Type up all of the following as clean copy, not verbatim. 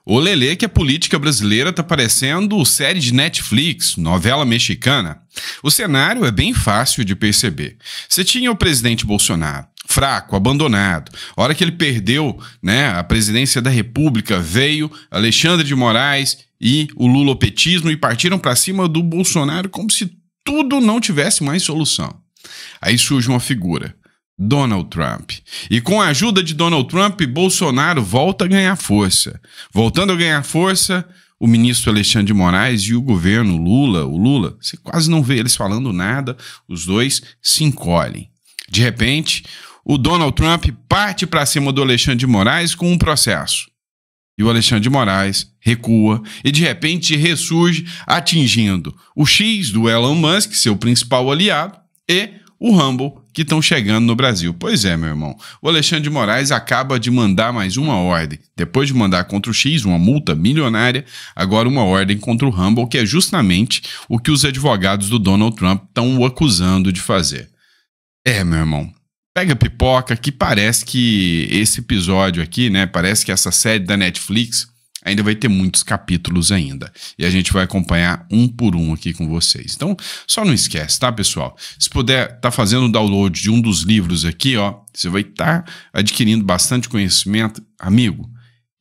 Ô Lelê, que a política brasileira tá parecendo série de Netflix, novela mexicana. O cenário é bem fácil de perceber. Você tinha o presidente Bolsonaro, fraco, abandonado. A hora que ele perdeu, a presidência da República, veio Alexandre de Moraes e o lulopetismo e partiram para cima do Bolsonaro como se tudo não tivesse mais solução. Aí surge uma figura, Donald Trump. E com a ajuda de Donald Trump, Bolsonaro volta a ganhar força. Voltando a ganhar força, o ministro Alexandre de Moraes e o governo Lula, você quase não vê eles falando nada, os dois se encolhem. De repente, o Donald Trump parte para cima do Alexandre de Moraes com um processo. E o Alexandre de Moraes recua e de repente ressurge atingindo o X do Elon Musk, seu principal aliado, e o Rumble, que estão chegando no Brasil. Pois é, meu irmão. O Alexandre de Moraes acaba de mandar mais uma ordem. Depois de mandar contra o X, uma multa milionária, agora uma ordem contra o Rumble, que é justamente o que os advogados do Donald Trump estão o acusando de fazer. É, meu irmão. Pega a pipoca, que parece que esse episódio aqui, parece que essa série da Netflix ainda vai ter muitos capítulos ainda. E a gente vai acompanhar um por um aqui com vocês. Então, só não esquece, tá, pessoal? Se puder estar fazendo o download de um dos livros aqui, você vai estar adquirindo bastante conhecimento. Amigo,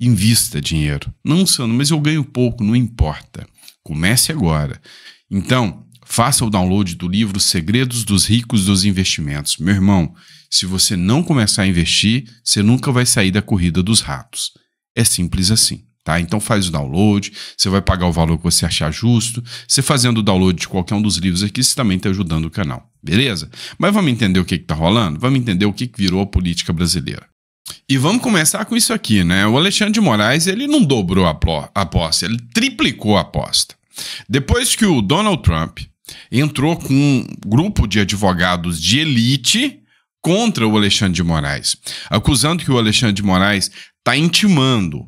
invista dinheiro. Não, Sandro, mas eu ganho pouco, não importa. Comece agora. Então, faça o download do livro Segredos dos Ricos dos Investimentos. Meu irmão, se você não começar a investir, você nunca vai sair da corrida dos ratos. É simples assim. Tá? Então faz o download, você vai pagar o valor que você achar justo. Você fazendo o download de qualquer um dos livros aqui, você também está ajudando o canal, beleza? Mas vamos entender o que está rolando? Vamos entender o que virou a política brasileira. E vamos começar com isso aqui, O Alexandre de Moraes, ele não dobrou a aposta, ele triplicou a aposta. Depois que o Donald Trump entrou com um grupo de advogados de elite contra o Alexandre de Moraes, acusando que o Alexandre de Moraes está intimando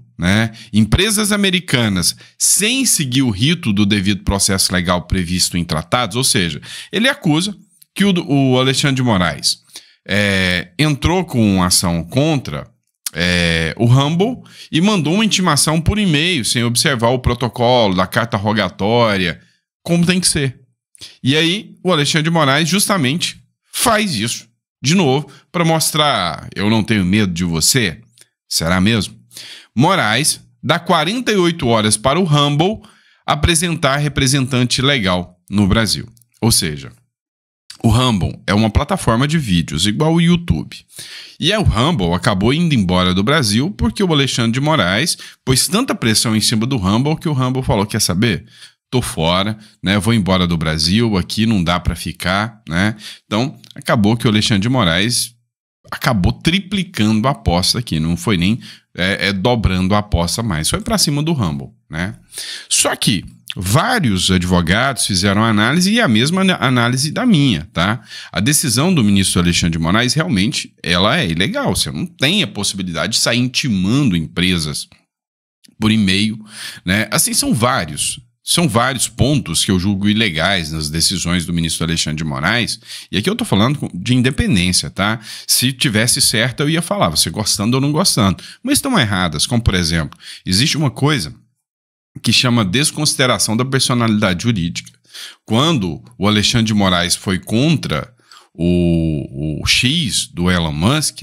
empresas americanas sem seguir o rito do devido processo legal previsto em tratados, ou seja, ele acusa que o Alexandre de Moraes entrou com uma ação contra o Rumble e mandou uma intimação por e-mail sem observar o protocolo da carta rogatória, como tem que ser. E aí o Alexandre de Moraes justamente faz isso de novo para mostrar: eu não tenho medo de você. Será mesmo? Moraes dá 48 horas para o Rumble apresentar representante legal no Brasil. Ou seja, o Rumble é uma plataforma de vídeos igual o YouTube. E o Rumble acabou indo embora do Brasil porque o Alexandre de Moraes pôs tanta pressão em cima do Rumble que o Rumble falou: quer saber? Tô fora, vou embora do Brasil, aqui não dá para ficar, Então, acabou que o Alexandre de Moraes acabou triplicando a aposta aqui, não foi nem dobrando a aposta mais, foi para cima do Rumble, Só que vários advogados fizeram análise e a mesma análise da minha, tá? A decisão do ministro Alexandre de Moraes realmente ela é ilegal, você não tem a possibilidade de sair intimando empresas por e-mail, Assim, são vários pontos que eu julgo ilegais nas decisões do ministro Alexandre de Moraes. E aqui eu tô falando de independência, tá? Se tivesse certo, eu ia falar, você gostando ou não gostando. Mas estão erradas, como por exemplo, existe uma coisa que chama desconsideração da personalidade jurídica. Quando o Alexandre de Moraes foi contra o X do Elon Musk,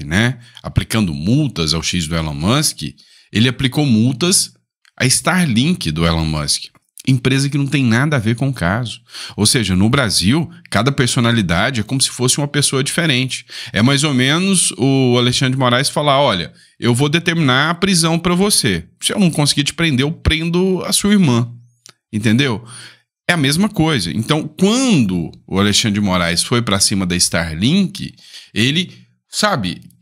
aplicando multas ao X do Elon Musk, ele aplicou multas à Starlink do Elon Musk. Empresa que não tem nada a ver com o caso. Ou seja, no Brasil, cada personalidade é como se fosse uma pessoa diferente. É mais ou menos o Alexandre de Moraes falar: olha, eu vou determinar a prisão para você. Se eu não conseguir te prender, eu prendo a sua irmã. Entendeu? É a mesma coisa. Então, quando o Alexandre de Moraes foi para cima da Starlink, ele,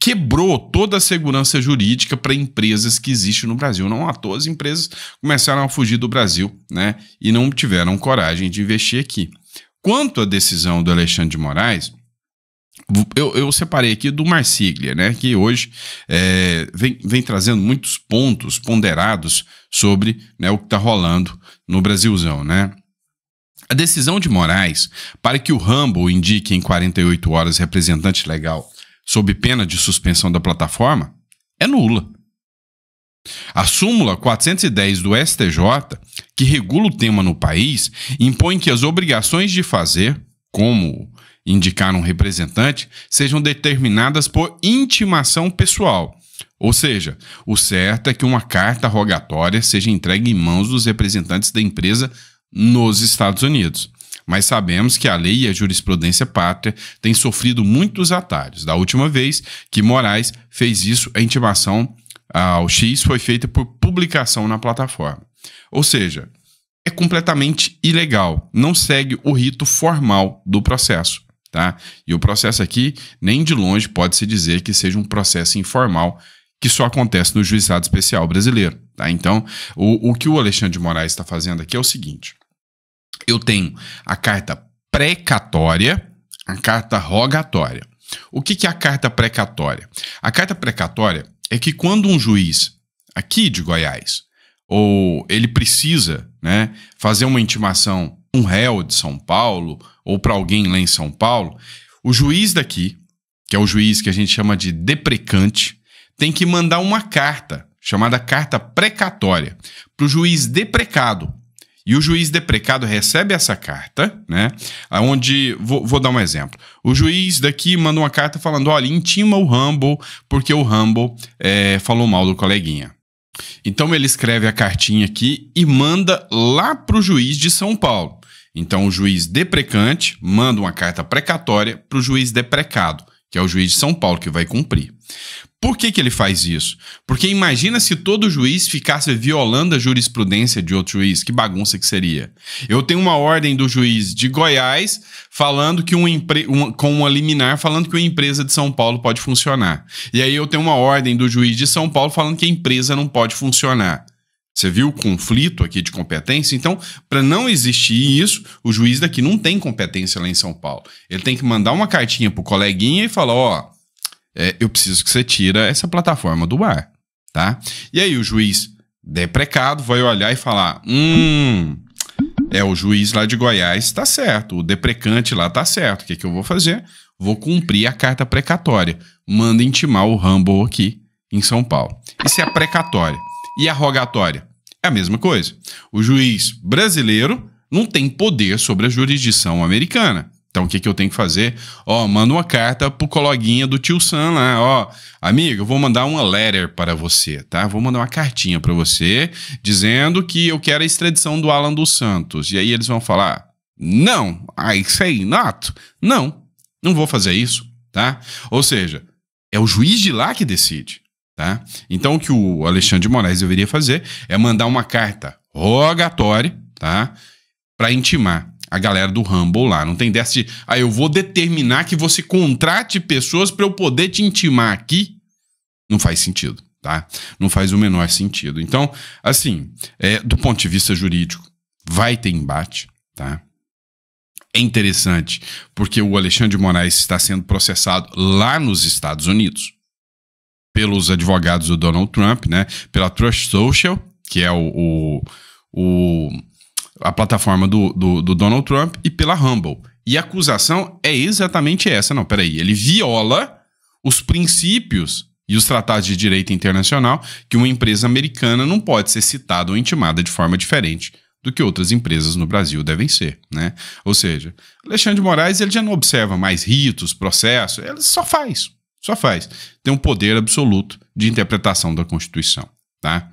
quebrou toda a segurança jurídica para empresas que existem no Brasil. Não à toa as empresas começaram a fugir do Brasil, e não tiveram coragem de investir aqui. Quanto à decisão do Alexandre de Moraes, eu separei aqui do Marsiglia, que hoje vem trazendo muitos pontos ponderados sobre o que está rolando no Brasilzão, A decisão de Moraes para que o Rumble indique em 48 horas representante legal sob pena de suspensão da plataforma é nula. A súmula 410 do STJ, que regula o tema no país, impõe que as obrigações de fazer, como indicar um representante, sejam determinadas por intimação pessoal. Ou seja, o certo é que uma carta rogatória seja entregue em mãos dos representantes da empresa nos Estados Unidos. Mas sabemos que a lei e a jurisprudência pátria têm sofrido muitos atalhos. Da última vez que Moraes fez isso, a intimação ao X foi feita por publicação na plataforma. Ou seja, é completamente ilegal, não segue o rito formal do processo. Tá? E o processo aqui, nem de longe pode-se dizer que seja um processo informal que só acontece no Juizado Especial brasileiro. Tá? Então, o que o Alexandre de Moraes está fazendo aqui é o seguinte: eu tenho a carta precatória, a carta rogatória. O que é a carta precatória? A carta precatória é que quando um juiz aqui de Goiás, ou ele precisa, né, fazer uma intimação, um réu de São Paulo, ou para alguém lá em São Paulo, o juiz daqui, que é o juiz que a gente chama de deprecante, tem que mandar uma carta, chamada carta precatória, para o juiz deprecado. E o juiz deprecado recebe essa carta, né? Onde, vou dar um exemplo. O juiz daqui manda uma carta falando: olha, intima o Rumble, porque o Rumble falou mal do coleguinha. Então ele escreve a cartinha aqui e manda lá para o juiz de São Paulo. Então o juiz deprecante manda uma carta precatória para o juiz deprecado, que é o juiz de São Paulo, que vai cumprir. Por que ele faz isso? Porque imagina se todo juiz ficasse violando a jurisprudência de outro juiz, que bagunça que seria. Eu tenho uma ordem do juiz de Goiás falando que com uma liminar falando que uma empresa de São Paulo pode funcionar. E aí eu tenho uma ordem do juiz de São Paulo falando que a empresa não pode funcionar. Você viu o conflito aqui de competência? Então, para não existir isso, o juiz daqui não tem competência lá em São Paulo. Ele tem que mandar uma cartinha pro coleguinha e falar: ó, eu preciso que você tire essa plataforma do ar, tá? E aí o juiz deprecado vai olhar e falar: o juiz lá de Goiás tá certo, o deprecante lá tá certo. O que eu vou fazer? Vou cumprir a carta precatória. Manda intimar o Rumble aqui em São Paulo. Isso é a precatória. E a rogatória? É a mesma coisa. O juiz brasileiro não tem poder sobre a jurisdição americana. Então, o que eu tenho que fazer? Manda uma carta pro coleguinha do tio Sam lá. Amigo, eu vou mandar uma letter para você, tá? Vou mandar uma cartinha para você dizendo que eu quero a extradição do Alan dos Santos. E aí eles vão falar: não, I say not. Não vou fazer isso, tá? Ou seja, é o juiz de lá que decide. Tá? Então o que o Alexandre de Moraes deveria fazer é mandar uma carta rogatória, tá? Para intimar a galera do Rumble lá. Não tem dessa de: eu vou determinar que você contrate pessoas para eu poder te intimar aqui. Não faz sentido, tá? Não faz o menor sentido. Então, assim, do ponto de vista jurídico, vai ter embate, tá? É interessante porque o Alexandre de Moraes está sendo processado lá nos Estados Unidos pelos advogados do Donald Trump, né? Pela Truth Social, que é a plataforma do Donald Trump, e pela Rumble. E a acusação é exatamente essa. Não, peraí. Ele viola os princípios e os tratados de direito internacional que uma empresa americana não pode ser citada ou intimada de forma diferente do que outras empresas no Brasil devem ser, né? Ou seja, Alexandre de Moraes ele já não observa mais ritos, processos, ele só faz. Tem um poder absoluto de interpretação da Constituição, tá?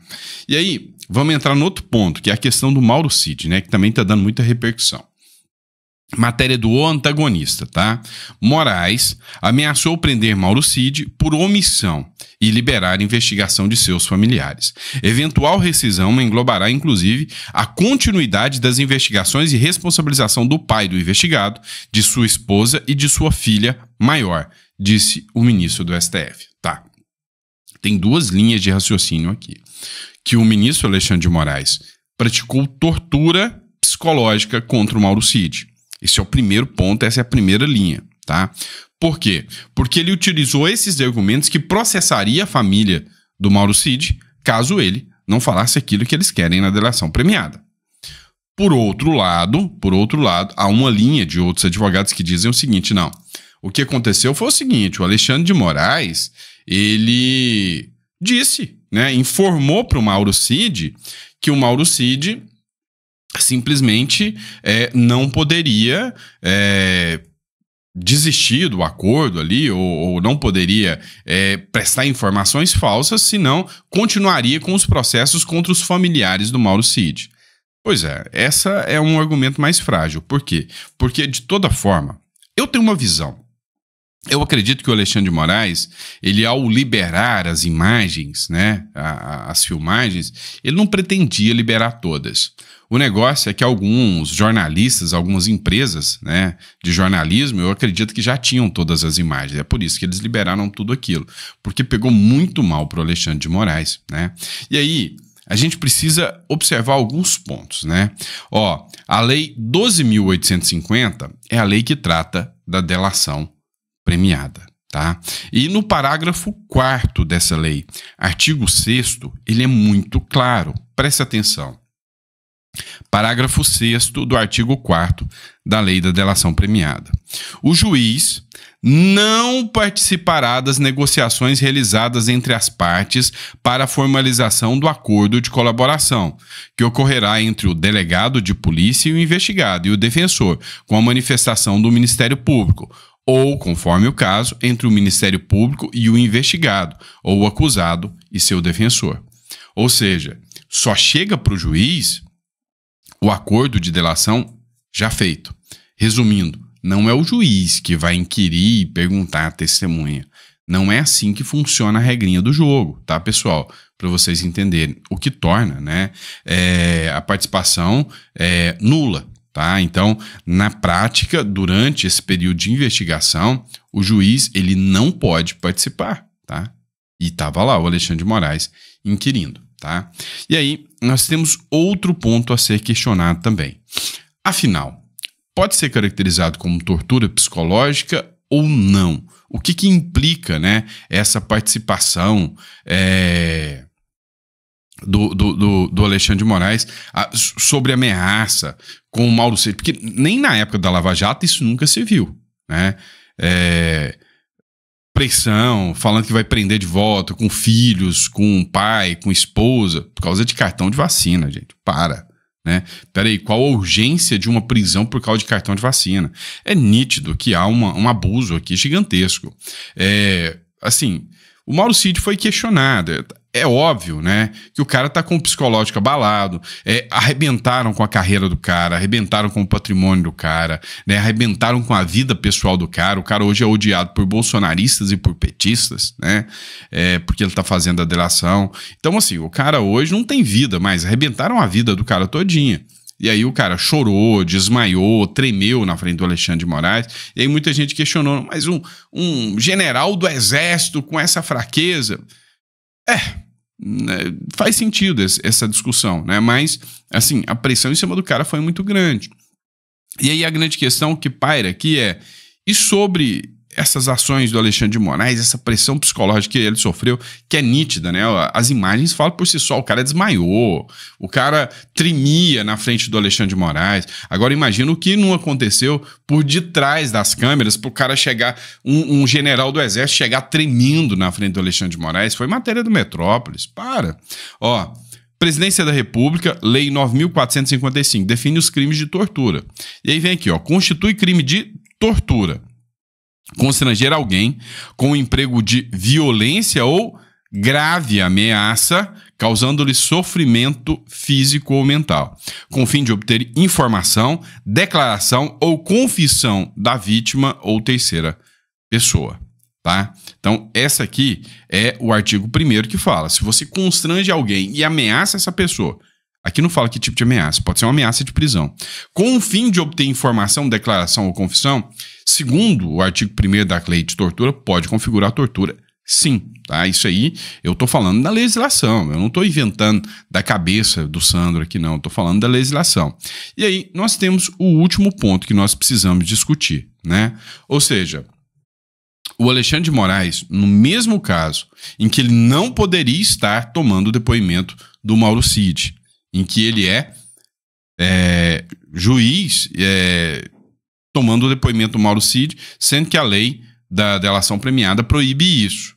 E aí, vamos entrar no outro ponto, que é a questão do Mauro Cid, né? Que também está dando muita repercussão. Matéria do O Antagonista, tá? Moraes ameaçou prender Mauro Cid por omissão e liberar a investigação de seus familiares. Eventual rescisão englobará, inclusive, a continuidade das investigações e responsabilização do pai do investigado, de sua esposa e de sua filha maior, disse o ministro do STF. Tá. Tem duas linhas de raciocínio aqui. Que o ministro Alexandre de Moraes praticou tortura psicológica contra o Mauro Cid. Esse é o primeiro ponto, essa é a primeira linha, tá? Por quê? Porque ele utilizou esses argumentos que processaria a família do Mauro Cid caso ele não falasse aquilo que eles querem na delação premiada. Por outro lado, há uma linha de outros advogados que dizem o seguinte: não, o que aconteceu foi o seguinte: o Alexandre de Moraes, ele disse, né, informou para o Mauro Cid que o Mauro Cid simplesmente não poderia desistir do acordo ali, ou não poderia prestar informações falsas, senão continuaria com os processos contra os familiares do Mauro Cid. Pois é, essa é um argumento mais frágil. Por quê? Porque, de toda forma, eu tenho uma visão. Eu acredito que o Alexandre de Moraes, ele ao liberar as imagens, né, as filmagens, ele não pretendia liberar todas. O negócio é que alguns jornalistas, algumas empresas, né, de jornalismo, eu acredito que já tinham todas as imagens. É por isso que eles liberaram tudo aquilo. Porque pegou muito mal para o Alexandre de Moraes, né? E aí, a gente precisa observar alguns pontos, né? Ó, a Lei 12.850 é a lei que trata da delação premiada, tá? E no parágrafo 4º dessa lei, artigo 6º, ele é muito claro. Preste atenção. Parágrafo 6º do artigo 4º da lei da delação premiada. O juiz não participará das negociações realizadas entre as partes para a formalização do acordo de colaboração, que ocorrerá entre o delegado de polícia e o investigado e o defensor, com a manifestação do Ministério Público, ou, conforme o caso, entre o Ministério Público e o investigado, ou o acusado e seu defensor. Ou seja, só chega para o juiz o acordo de delação já feito. Resumindo, não é o juiz que vai inquirir e perguntar à testemunha. Não é assim que funciona a regrinha do jogo, tá, pessoal? Para vocês entenderem. O que torna, né, a participação nula. Tá? Então, na prática, durante esse período de investigação, o juiz ele não pode participar. Tá? E estava lá o Alexandre de Moraes inquirindo. Tá? E aí, nós temos outro ponto a ser questionado também. Afinal, pode ser caracterizado como tortura psicológica ou não? O que implica, né, essa participação do Alexandre de Moraes sobre ameaça com o Mauro Cid? Porque nem na época da Lava Jato isso nunca se viu, né? Pressão, falando que vai prender de volta com filhos, com pai, com esposa, por causa de cartão de vacina, gente. Para, né? Peraí, qual a urgência de uma prisão por causa de cartão de vacina? É nítido que há um abuso aqui gigantesco. Assim, o Mauro Cid foi questionado. É óbvio, né, que o cara tá com o psicológico abalado, arrebentaram com a carreira do cara, arrebentaram com o patrimônio do cara, né, arrebentaram com a vida pessoal do cara. O cara hoje é odiado por bolsonaristas e por petistas, né, porque ele tá fazendo a delação. Então, assim, o cara hoje não tem vida mais, arrebentaram a vida do cara todinha. E aí o cara chorou, desmaiou, tremeu na frente do Alexandre de Moraes. E aí muita gente questionou, mas um general do exército com essa fraqueza... faz sentido essa discussão, né? Mas, assim, a pressão em cima do cara foi muito grande. E aí a grande questão que paira aqui e sobre essas ações do Alexandre de Moraes, essa pressão psicológica que ele sofreu, que é nítida, né? As imagens falam por si só, o cara desmaiou, o cara tremia na frente do Alexandre de Moraes. Agora imagina o que não aconteceu por detrás das câmeras pro cara chegar, um general do exército chegar tremendo na frente do Alexandre de Moraes. Foi matéria do Metrópolis. Presidência da República, Lei 9.455, define os crimes de tortura. E aí vem aqui, constitui crime de tortura constranger alguém com o emprego de violência ou grave ameaça, causando-lhe sofrimento físico ou mental, com o fim de obter informação, declaração ou confissão da vítima ou terceira pessoa. Tá? Então, essa aqui é o artigo 1º que fala, se você constrange alguém e ameaça essa pessoa, aqui não fala que tipo de ameaça, pode ser uma ameaça de prisão, com o fim de obter informação, declaração ou confissão, segundo o artigo 1º da lei de tortura, pode configurar tortura, sim. Tá? Isso aí eu estou falando da legislação, eu não estou inventando da cabeça do Sandro aqui não, estou falando da legislação. E aí nós temos o último ponto que nós precisamos discutir, né? Ou seja, o Alexandre de Moraes, no mesmo caso em que ele não poderia estar tomando o depoimento do Mauro Cid, em que ele juiz tomando o depoimento do Mauro Cid, sendo que a lei da delação premiada proíbe isso.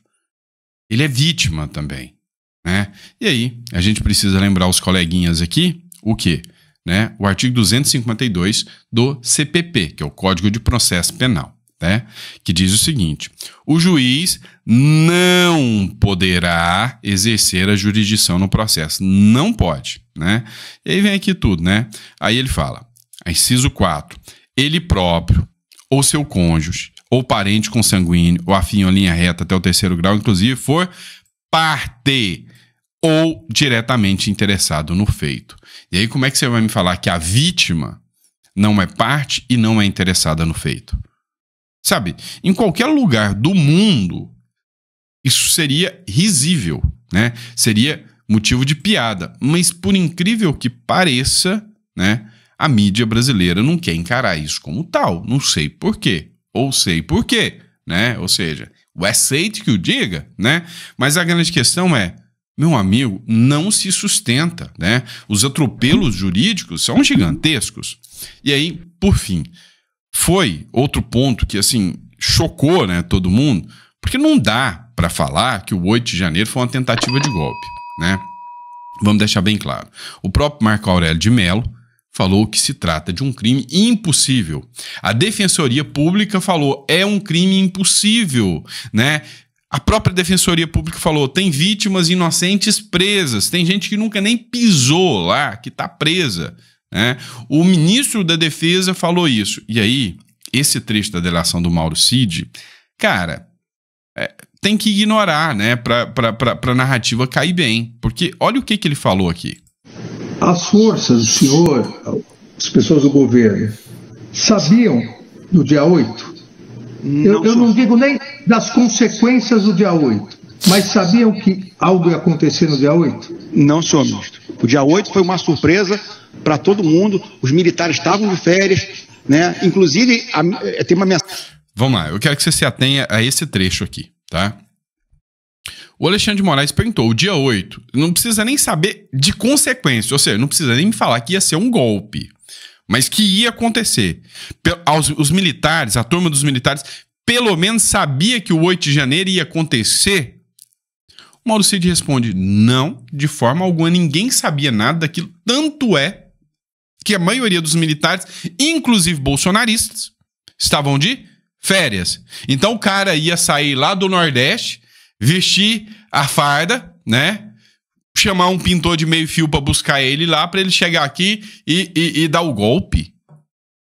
Ele é vítima também, né? E aí, a gente precisa lembrar os coleguinhas aqui, o quê? Né? O artigo 252 do CPP, que é o Código de Processo Penal, né? Que diz o seguinte: o juiz não poderá exercer a jurisdição no processo. Não pode, né? E aí vem aqui tudo, né? Aí ele fala, inciso 4, ele próprio, ou seu cônjuge, ou parente consanguíneo, ou afim ou linha reta até o 3º grau, inclusive, for parte ou diretamente interessado no feito. E aí como é que você vai me falar que a vítima não é parte e não é interessada no feito? Sabe, em qualquer lugar do mundo, isso seria risível, né? Seria motivo de piada. Mas por incrível que pareça, né, a mídia brasileira não quer encarar isso como tal. Não sei por quê. Ou sei por quê, né? Ou seja, o aceite que o diga, né? Mas a grande questão é, meu amigo, não se sustenta, né? Os atropelos jurídicos são gigantescos. E aí, por fim, foi outro ponto que, assim, chocou, né, todo mundo, porque não dá para falar que o 8 de janeiro foi uma tentativa de golpe, né? Vamos deixar bem claro. O próprio Marco Aurélio de Mello falou que se trata de um crime impossível. A Defensoria Pública falou, é um crime impossível, né? A própria Defensoria Pública falou, tem vítimas inocentes presas, tem gente que nunca nem pisou lá, que está presa, né? O ministro da Defesa falou isso. E aí, esse trecho da delação do Mauro Cid, cara, tem que ignorar, né? Para a narrativa cair bem. Porque olha o que ele falou aqui. As forças, o senhor, as pessoas do governo, sabiam do dia 8? Eu não digo nem das consequências do dia 8, mas sabiam que algo ia acontecer no dia 8? Não, senhor ministro. O dia 8 foi uma surpresa para todo mundo, os militares estavam de férias, né? Inclusive, tem uma mensagem. Vamos lá, eu quero que você se atenha a esse trecho aqui, tá? O Alexandre de Moraes perguntou, o dia 8, não precisa nem saber de consequências, ou seja, não precisa nem falar que ia ser um golpe, mas que ia acontecer. Os militares, a turma dos militares, pelo menos sabia que o 8 de janeiro ia acontecer. O Mauro Cid responde, não, de forma alguma, ninguém sabia nada daquilo, tanto é que a maioria dos militares, inclusive bolsonaristas, estavam de férias. Então o cara ia sair lá do Nordeste, vestir a farda, né? Chamar um pintor de meio fio para buscar ele lá, para ele chegar aqui e dar o golpe.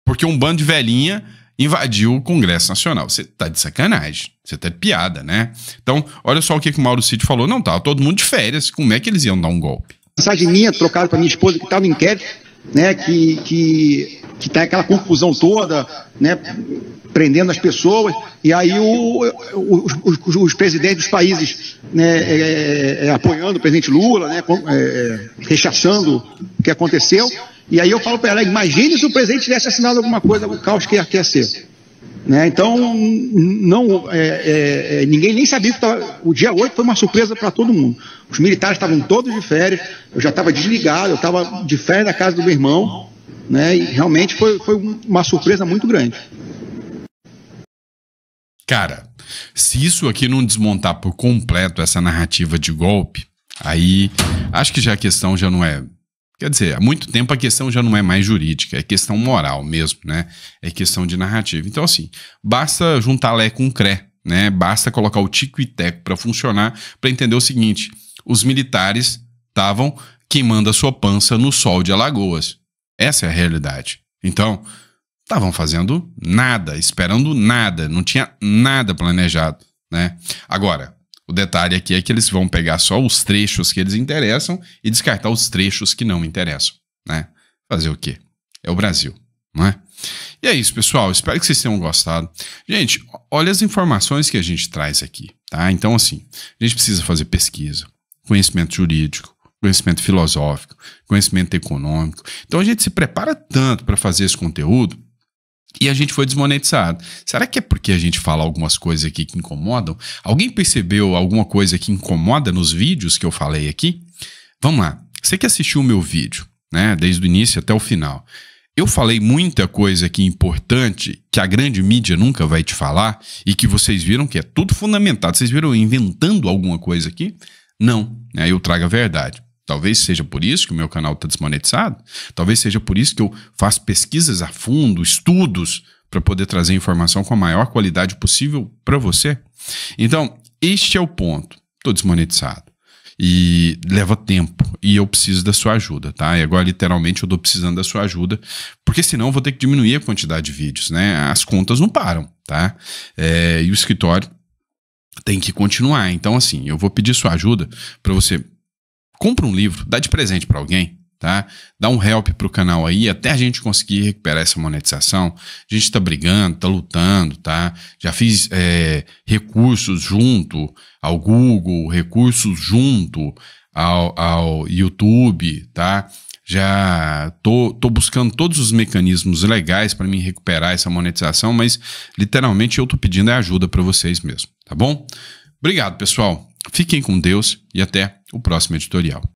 Porque um bando de velhinha invadiu o Congresso Nacional. Você tá de sacanagem. Você tá de piada, né? Então, olha só o que o Mauro Cid falou. Não, tava todo mundo de férias. Como é que eles iam dar um golpe? Mensagem minha, trocada com a minha esposa, que estava no inquérito, né? Que tá aquela confusão toda, né? Prendendo as pessoas, e aí os presidentes dos países, né, apoiando o presidente Lula, né, rechaçando o que aconteceu, e aí eu falo para ela, imagine se o presidente tivesse assinado alguma coisa, o caos que ia ser. Né, então, ninguém nem sabia que o dia 8 foi uma surpresa para todo mundo. Os militares estavam todos de férias, eu já estava desligado, eu estava de férias na casa do meu irmão, né, e realmente foi uma surpresa muito grande. Cara, se isso aqui não desmontar por completo essa narrativa de golpe, aí acho que já a questão já não é... Quer dizer, há muito tempo a questão já não é mais jurídica, é questão moral mesmo, né? É questão de narrativa. Então, assim, basta juntar Lé com Cré, né? Basta colocar o tico e teco para funcionar, para entender o seguinte, os militares estavam queimando a sua pança no sol de Alagoas. Essa é a realidade. Então... estavam fazendo nada, esperando nada, não tinha nada planejado, né? Agora, o detalhe aqui é que eles vão pegar só os trechos que eles interessam e descartar os trechos que não interessam, né? Fazer o quê? É o Brasil, não é? E é isso, pessoal. Espero que vocês tenham gostado. Gente, olha as informações que a gente traz aqui, tá? Então, assim, a gente precisa fazer pesquisa, conhecimento jurídico, conhecimento filosófico, conhecimento econômico. Então, a gente se prepara tanto para fazer esse conteúdo e a gente foi desmonetizado. Será que é porque a gente fala algumas coisas aqui que incomodam? Alguém percebeu alguma coisa que incomoda nos vídeos que eu falei aqui? Vamos lá. Você que assistiu o meu vídeo, né, desde o início até o final, eu falei muita coisa aqui importante que a grande mídia nunca vai te falar e que vocês viram que é tudo fundamentado. Vocês viram eu inventando alguma coisa aqui? Não, aí eu trago a verdade. Talvez seja por isso que o meu canal está desmonetizado, talvez seja por isso que eu faço pesquisas a fundo, estudos, para poder trazer informação com a maior qualidade possível para você. Então, este é o ponto. Estou desmonetizado. E leva tempo. E eu preciso da sua ajuda, tá? E agora, literalmente, eu estou precisando da sua ajuda, porque senão eu vou ter que diminuir a quantidade de vídeos, né? As contas não param, tá? E o escritório tem que continuar. Então, assim, eu vou pedir sua ajuda para você. Compra um livro, dá de presente para alguém, tá? Dá um help pro canal aí, até a gente conseguir recuperar essa monetização. A gente tá brigando, tá lutando, tá? Já fiz recursos junto ao Google, recursos junto ao YouTube, tá? Já tô buscando todos os mecanismos legais para mim recuperar essa monetização, mas literalmente eu tô pedindo ajuda para vocês mesmo, tá bom? Obrigado, pessoal. Fiquem com Deus e até o próximo editorial.